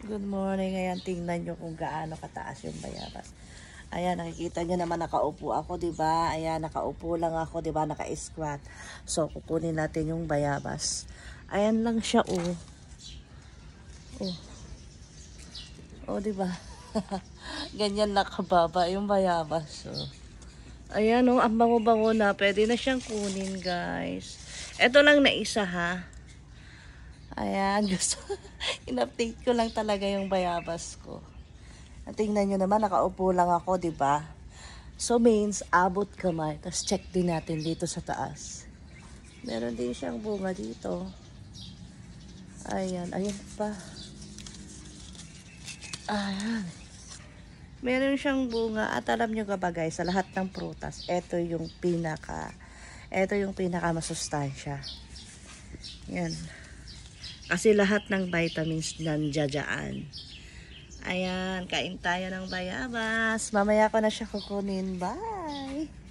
Good morning. Ayan, tingnan nyo kung gaano kataas yung bayabas. Ayan, nakikita nyo naman nakaupo ako, diba? Ayan, nakaupo lang ako, diba? Naka-squat. So, kukunin natin yung bayabas. Ayan lang siya, oh. Oh, oh diba? Ganyan nakababa yung bayabas, oh. Ayan, oh, ang bango-bango na. Pwede na siyang kunin, guys. Ito lang na isa, ha? Ayan, gusto. In-update ko lang talaga yung bayabas ko. Tingnan nyo naman, nakaupo lang ako, di ba? So means, abot kamay. Tapos check din natin dito sa taas. Meron din siyang bunga dito. Ayan, ayan pa. Ayan. Meron siyang bunga. At alam nyo ka ba guys, sa lahat ng prutas, ito yung pinaka masustansya. Yan. Kasi lahat ng vitamins nandiyan. Ayan, kain tayo ng bayabas. Mamaya ko na siya kukunin. Bye!